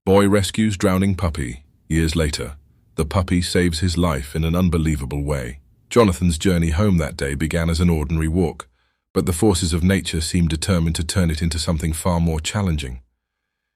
Boy rescues drowning puppy. Years later, the puppy saves his life in an unbelievable way. Jonathan's journey home that day began as an ordinary walk, but the forces of nature seemed determined to turn it into something far more challenging.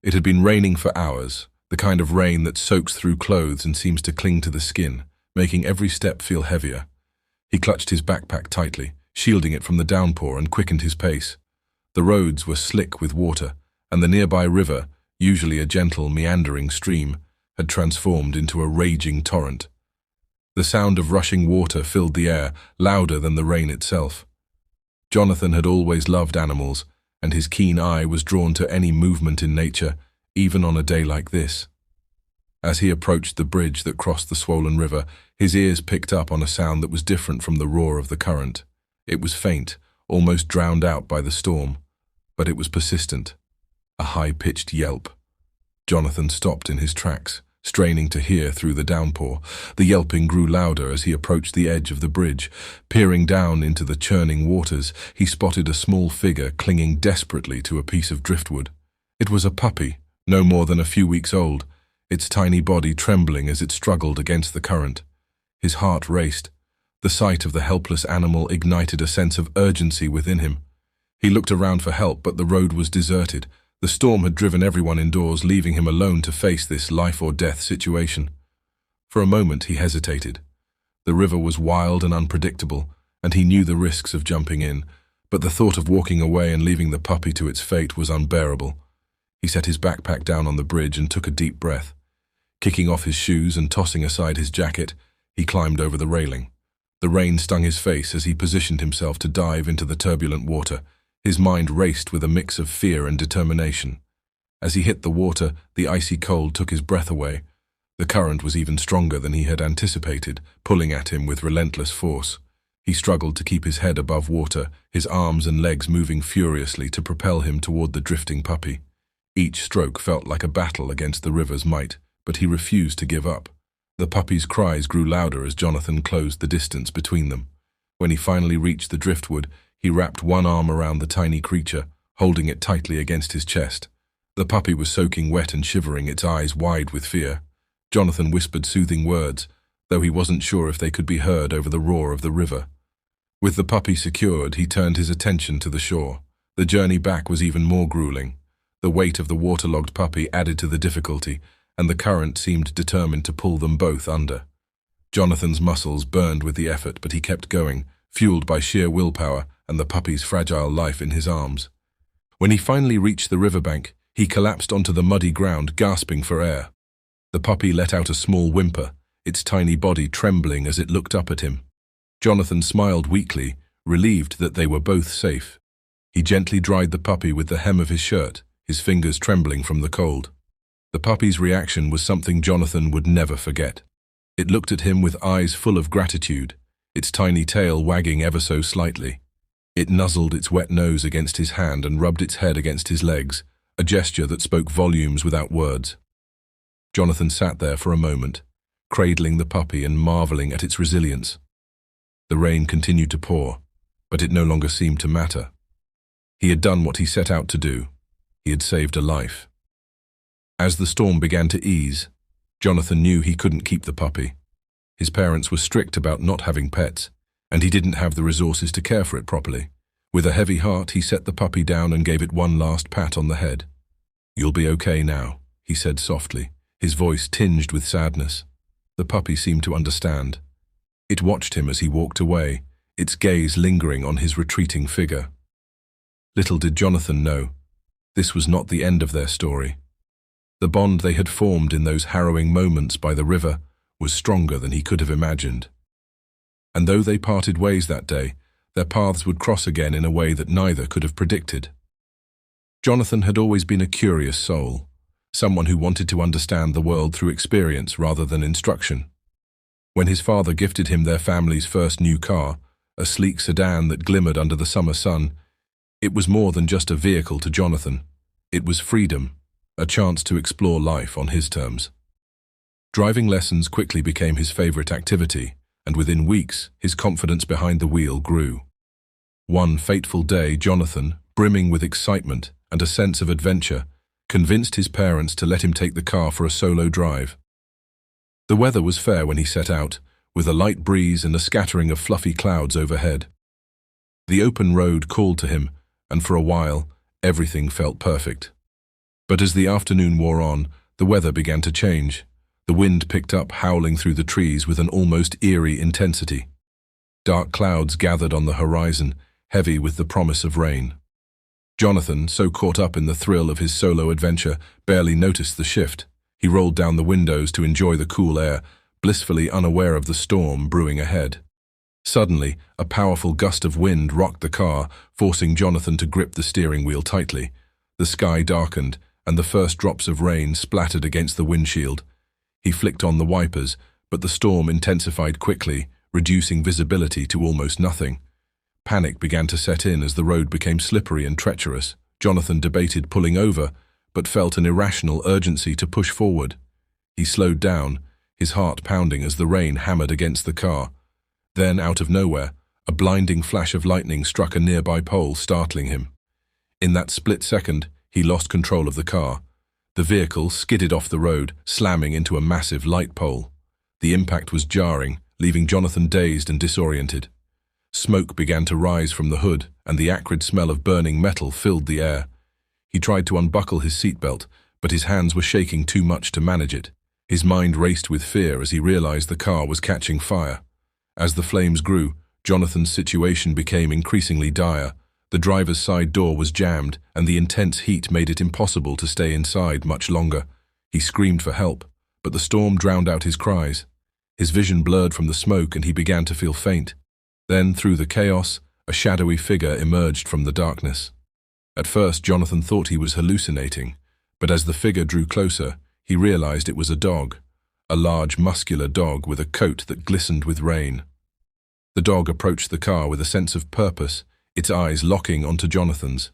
It had been raining for hours, the kind of rain that soaks through clothes and seems to cling to the skin, making every step feel heavier. He clutched his backpack tightly, shielding it from the downpour, and quickened his pace. The roads were slick with water, and the nearby river, usually a gentle, meandering stream, had transformed into a raging torrent. The sound of rushing water filled the air, louder than the rain itself. Jonathan had always loved animals, and his keen eye was drawn to any movement in nature, even on a day like this. As he approached the bridge that crossed the swollen river, his ears picked up on a sound that was different from the roar of the current. It was faint, almost drowned out by the storm, but it was persistent. A high-pitched yelp. Jonathan stopped in his tracks, straining to hear through the downpour. The yelping grew louder as he approached the edge of the bridge. Peering down into the churning waters, he spotted a small figure clinging desperately to a piece of driftwood. It was a puppy, no more than a few weeks old, its tiny body trembling as it struggled against the current. His heart raced. The sight of the helpless animal ignited a sense of urgency within him. He looked around for help, but the road was deserted. The storm had driven everyone indoors, leaving him alone to face this life-or-death situation. For a moment he hesitated. The river was wild and unpredictable, and he knew the risks of jumping in, but the thought of walking away and leaving the puppy to its fate was unbearable. He set his backpack down on the bridge and took a deep breath. Kicking off his shoes and tossing aside his jacket, he climbed over the railing. The rain stung his face as he positioned himself to dive into the turbulent water. His mind raced with a mix of fear and determination. As he hit the water, the icy cold took his breath away. The current was even stronger than he had anticipated, pulling at him with relentless force. He struggled to keep his head above water, his arms and legs moving furiously to propel him toward the drifting puppy. Each stroke felt like a battle against the river's might, but he refused to give up. The puppy's cries grew louder as Jonathan closed the distance between them. When he finally reached the driftwood, he wrapped one arm around the tiny creature, holding it tightly against his chest. The puppy was soaking wet and shivering, its eyes wide with fear. Jonathan whispered soothing words, though he wasn't sure if they could be heard over the roar of the river. With the puppy secured, he turned his attention to the shore. The journey back was even more grueling. The weight of the waterlogged puppy added to the difficulty, and the current seemed determined to pull them both under. Jonathan's muscles burned with the effort, but he kept going, fueled by sheer willpower and the puppy's fragile life in his arms. When he finally reached the riverbank, he collapsed onto the muddy ground, gasping for air. The puppy let out a small whimper, its tiny body trembling as it looked up at him. Jonathan smiled weakly, relieved that they were both safe. He gently dried the puppy with the hem of his shirt, his fingers trembling from the cold. The puppy's reaction was something Jonathan would never forget. It looked at him with eyes full of gratitude, its tiny tail wagging ever so slightly. It nuzzled its wet nose against his hand and rubbed its head against his legs, a gesture that spoke volumes without words. Jonathan sat there for a moment, cradling the puppy and marveling at its resilience. The rain continued to pour, but it no longer seemed to matter. He had done what he set out to do. He had saved a life. As the storm began to ease, Jonathan knew he couldn't keep the puppy. His parents were strict about not having pets, and he didn't have the resources to care for it properly. With a heavy heart, he set the puppy down and gave it one last pat on the head. "You'll be okay now," he said softly, his voice tinged with sadness. The puppy seemed to understand. It watched him as he walked away, its gaze lingering on his retreating figure. Little did Jonathan know, this was not the end of their story. The bond they had formed in those harrowing moments by the river was stronger than he could have imagined. And though they parted ways that day, their paths would cross again in a way that neither could have predicted. Jonathan had always been a curious soul, someone who wanted to understand the world through experience rather than instruction. When his father gifted him their family's first new car, a sleek sedan that glimmered under the summer sun, it was more than just a vehicle to Jonathan. It was freedom, a chance to explore life on his terms. Driving lessons quickly became his favorite activity, and within weeks, his confidence behind the wheel grew. One fateful day, Jonathan, brimming with excitement and a sense of adventure, convinced his parents to let him take the car for a solo drive. The weather was fair when he set out, with a light breeze and a scattering of fluffy clouds overhead. The open road called to him, and for a while, everything felt perfect. But as the afternoon wore on, the weather began to change. The wind picked up, howling through the trees with an almost eerie intensity. Dark clouds gathered on the horizon, heavy with the promise of rain. Jonathan, so caught up in the thrill of his solo adventure, barely noticed the shift. He rolled down the windows to enjoy the cool air, blissfully unaware of the storm brewing ahead. Suddenly, a powerful gust of wind rocked the car, forcing Jonathan to grip the steering wheel tightly. The sky darkened, and the first drops of rain splattered against the windshield. He flicked on the wipers, but the storm intensified quickly, reducing visibility to almost nothing. Panic began to set in as the road became slippery and treacherous. Jonathan debated pulling over, but felt an irrational urgency to push forward. He slowed down, his heart pounding as the rain hammered against the car. Then, out of nowhere, a blinding flash of lightning struck a nearby pole, startling him. In that split second, he lost control of the car. The vehicle skidded off the road, slamming into a massive light pole. The impact was jarring, leaving Jonathan dazed and disoriented. Smoke began to rise from the hood, and the acrid smell of burning metal filled the air. He tried to unbuckle his seatbelt, but his hands were shaking too much to manage it. His mind raced with fear as he realized the car was catching fire. As the flames grew, Jonathan's situation became increasingly dire. The driver's side door was jammed, and the intense heat made it impossible to stay inside much longer. He screamed for help, but the storm drowned out his cries. His vision blurred from the smoke, and he began to feel faint. Then, through the chaos, a shadowy figure emerged from the darkness. At first, Jonathan thought he was hallucinating, but as the figure drew closer, he realized it was a dog, a large, muscular dog with a coat that glistened with rain. The dog approached the car with a sense of purpose, its eyes locking onto Jonathan's.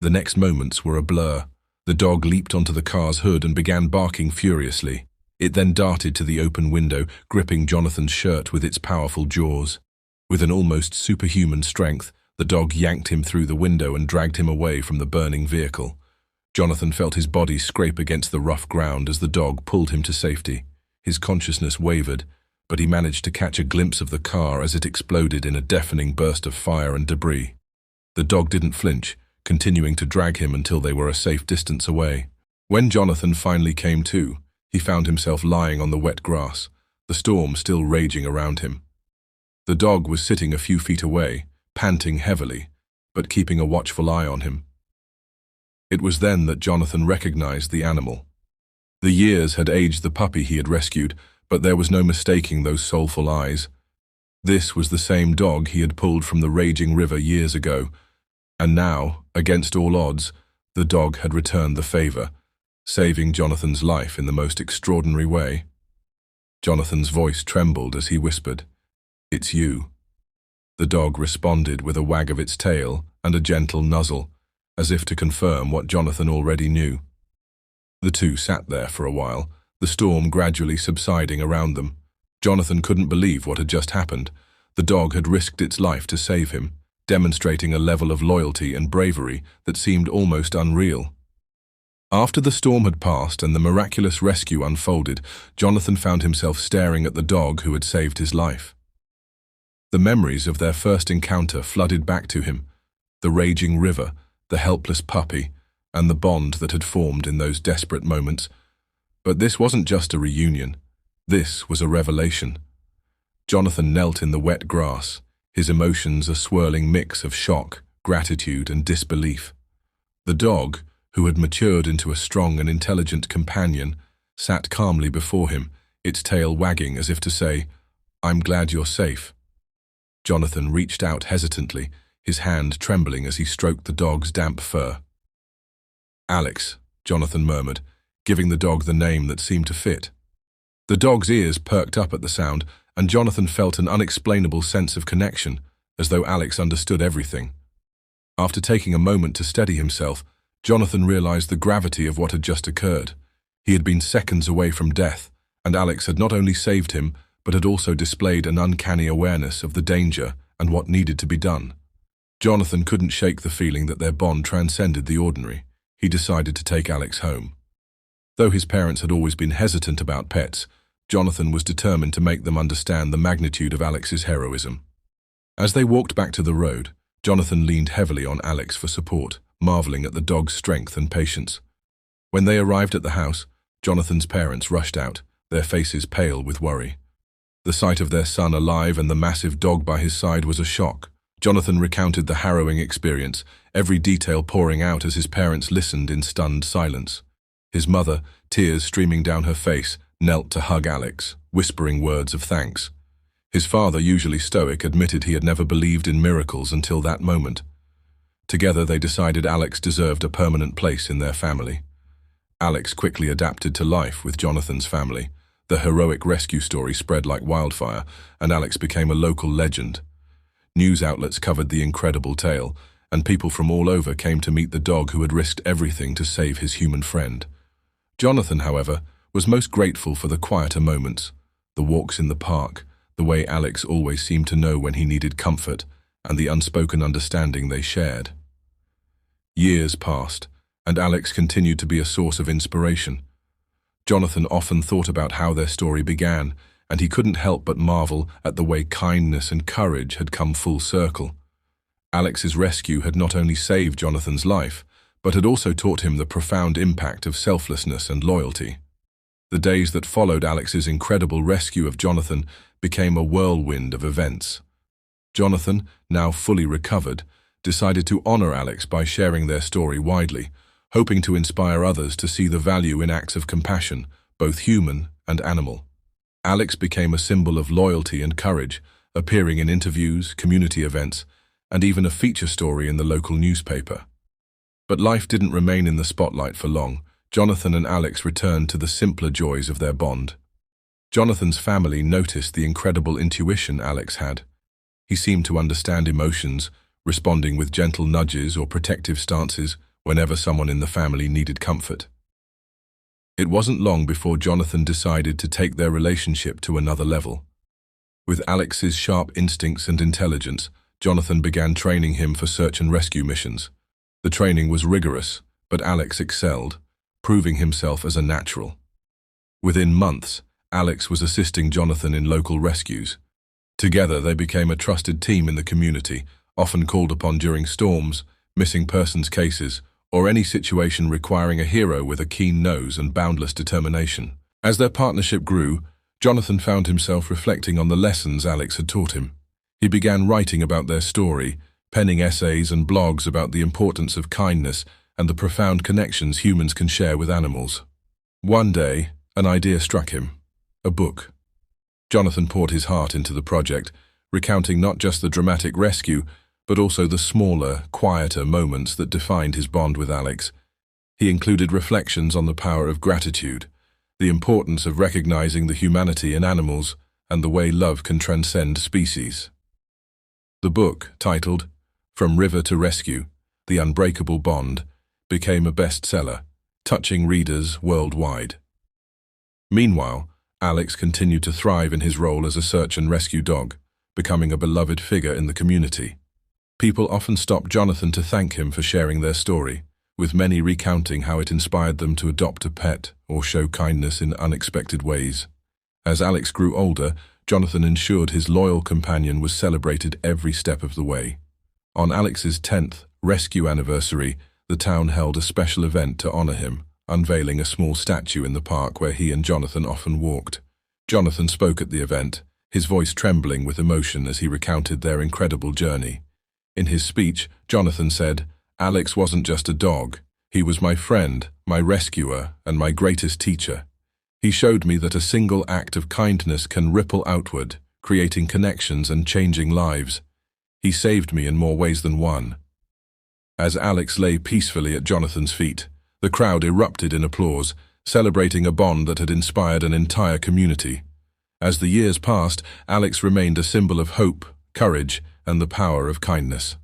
The next moments were a blur. The dog leaped onto the car's hood and began barking furiously. It then darted to the open window, gripping Jonathan's shirt with its powerful jaws. With an almost superhuman strength, the dog yanked him through the window and dragged him away from the burning vehicle. Jonathan felt his body scrape against the rough ground as the dog pulled him to safety. His consciousness wavered, but he managed to catch a glimpse of the car as it exploded in a deafening burst of fire and debris. The dog didn't flinch, continuing to drag him until they were a safe distance away. When Jonathan finally came to, he found himself lying on the wet grass, the storm still raging around him. The dog was sitting a few feet away, panting heavily, but keeping a watchful eye on him. It was then that Jonathan recognized the animal. The years had aged the puppy he had rescued, but there was no mistaking those soulful eyes. This was the same dog he had pulled from the raging river years ago, and now, against all odds, the dog had returned the favor, saving Jonathan's life in the most extraordinary way. Jonathan's voice trembled as he whispered, "It's you." The dog responded with a wag of its tail and a gentle nuzzle, as if to confirm what Jonathan already knew. The two sat there for a while, the storm gradually subsiding around them. Jonathan couldn't believe what had just happened. The dog had risked its life to save him, demonstrating a level of loyalty and bravery that seemed almost unreal. After the storm had passed and the miraculous rescue unfolded, Jonathan found himself staring at the dog who had saved his life. The memories of their first encounter flooded back to him, the raging river, the helpless puppy, and the bond that had formed in those desperate moments. But this wasn't just a reunion. This was a revelation. Jonathan knelt in the wet grass, his emotions a swirling mix of shock, gratitude, and disbelief. The dog, who had matured into a strong and intelligent companion, sat calmly before him, its tail wagging as if to say, "I'm glad you're safe." Jonathan reached out hesitantly, his hand trembling as he stroked the dog's damp fur. "Alex," Jonathan murmured, giving the dog the name that seemed to fit. The dog's ears perked up at the sound, and Jonathan felt an unexplainable sense of connection, as though Alex understood everything. After taking a moment to steady himself, Jonathan realized the gravity of what had just occurred. He had been seconds away from death, and Alex had not only saved him, but had also displayed an uncanny awareness of the danger and what needed to be done. Jonathan couldn't shake the feeling that their bond transcended the ordinary. he decided to take Alex home. Though his parents had always been hesitant about pets, Jonathan was determined to make them understand the magnitude of Alex's heroism. As they walked back to the road, Jonathan leaned heavily on Alex for support, marveling at the dog's strength and patience. When they arrived at the house, Jonathan's parents rushed out, their faces pale with worry. The sight of their son alive and the massive dog by his side was a shock. Jonathan recounted the harrowing experience, every detail pouring out as his parents listened in stunned silence. His mother, tears streaming down her face, knelt to hug Alex, whispering words of thanks. His father, usually stoic, admitted he had never believed in miracles until that moment. Together they decided Alex deserved a permanent place in their family. Alex quickly adapted to life with Jonathan's family. The heroic rescue story spread like wildfire, and Alex became a local legend. News outlets covered the incredible tale, and people from all over came to meet the dog who had risked everything to save his human friend. Jonathan, however, was most grateful for the quieter moments, the walks in the park, the way Alex always seemed to know when he needed comfort, and the unspoken understanding they shared. Years passed, and Alex continued to be a source of inspiration. Jonathan often thought about how their story began, and he couldn't help but marvel at the way kindness and courage had come full circle. Alex's rescue had not only saved Jonathan's life, but had also taught him the profound impact of selflessness and loyalty. The days that followed Alex's incredible rescue of Jonathan became a whirlwind of events. Jonathan, now fully recovered, decided to honor Alex by sharing their story widely, hoping to inspire others to see the value in acts of compassion, both human and animal. Alex became a symbol of loyalty and courage, appearing in interviews, community events, and even a feature story in the local newspaper. But life didn't remain in the spotlight for long. Jonathan and Alex returned to the simpler joys of their bond. Jonathan's family noticed the incredible intuition Alex had. He seemed to understand emotions, responding with gentle nudges or protective stances whenever someone in the family needed comfort. It wasn't long before Jonathan decided to take their relationship to another level. With Alex's sharp instincts and intelligence, Jonathan began training him for search and rescue missions. The training was rigorous, but Alex excelled, proving himself as a natural. Within months, Alex was assisting Jonathan in local rescues. Together they became a trusted team in the community, often called upon during storms, missing persons cases, or any situation requiring a hero with a keen nose and boundless determination. As their partnership grew, Jonathan found himself reflecting on the lessons Alex had taught him. He began writing about their story, penning essays and blogs about the importance of kindness and the profound connections humans can share with animals. One day, an idea struck him: a book. Jonathan poured his heart into the project, recounting not just the dramatic rescue, but also the smaller, quieter moments that defined his bond with Alex. He included reflections on the power of gratitude, the importance of recognizing the humanity in animals, and the way love can transcend species. The book, titled From River to Rescue, The Unbreakable Bond, became a bestseller, touching readers worldwide. Meanwhile, Alex continued to thrive in his role as a search and rescue dog, becoming a beloved figure in the community. People often stopped Jonathan to thank him for sharing their story, with many recounting how it inspired them to adopt a pet or show kindness in unexpected ways. As Alex grew older, Jonathan ensured his loyal companion was celebrated every step of the way. On Alex's 10th rescue anniversary, the town held a special event to honor him, unveiling a small statue in the park where he and Jonathan often walked. Jonathan spoke at the event, his voice trembling with emotion as he recounted their incredible journey. In his speech, Jonathan said, "Alex wasn't just a dog. He was my friend, my rescuer, and my greatest teacher. He showed me that a single act of kindness can ripple outward, creating connections and changing lives. He saved me in more ways than one." As Alex lay peacefully at Jonathan's feet, the crowd erupted in applause, celebrating a bond that had inspired an entire community. As the years passed, Alex remained a symbol of hope, courage, and the power of kindness.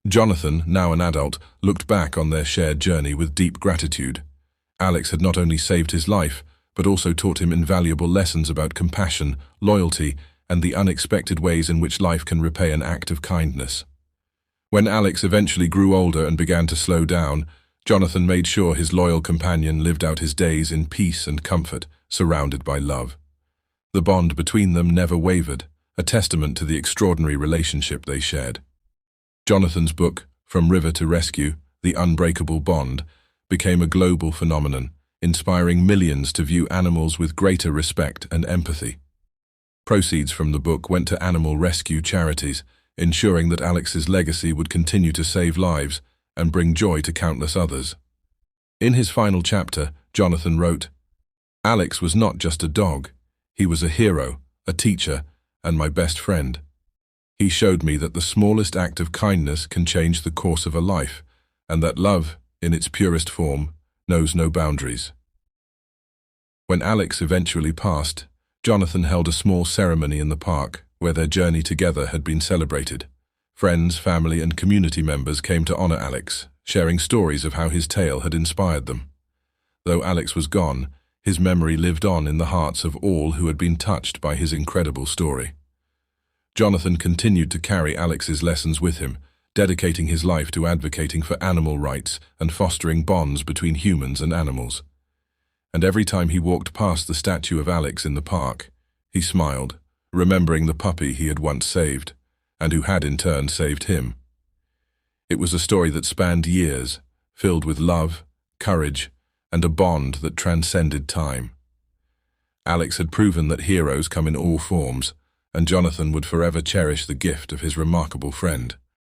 Jonathan, now an adult, looked back on their shared journey with deep gratitude. Alex had not only saved his life, but also taught him invaluable lessons about compassion, loyalty, and the unexpected ways in which life can repay an act of kindness. When Alex eventually grew older and began to slow down, Jonathan made sure his loyal companion lived out his days in peace and comfort, surrounded by love. The bond between them never wavered, a testament to the extraordinary relationship they shared. Jonathan's book, From River to Rescue, The Unbreakable Bond, became a global phenomenon, inspiring millions to view animals with greater respect and empathy. Proceeds from the book went to animal rescue charities, ensuring that Alex's legacy would continue to save lives and bring joy to countless others. In his final chapter, Jonathan wrote, "Alex was not just a dog. He was a hero, a teacher, and my best friend. He showed me that the smallest act of kindness can change the course of a life, and that love, in its purest form, knows no boundaries." When Alex eventually passed, Jonathan held a small ceremony in the park where their journey together had been celebrated. Friends, family, and community members came to honor Alex, sharing stories of how his tale had inspired them. Though Alex was gone, his memory lived on in the hearts of all who had been touched by his incredible story. Jonathan continued to carry Alex's lessons with him, dedicating his life to advocating for animal rights and fostering bonds between humans and animals. And every time he walked past the statue of Alex in the park, he smiled, remembering the puppy he had once saved, and who had in turn saved him. It was a story that spanned years, filled with love, courage, and a bond that transcended time. Alex had proven that heroes come in all forms, and Jonathan would forever cherish the gift of his remarkable friend.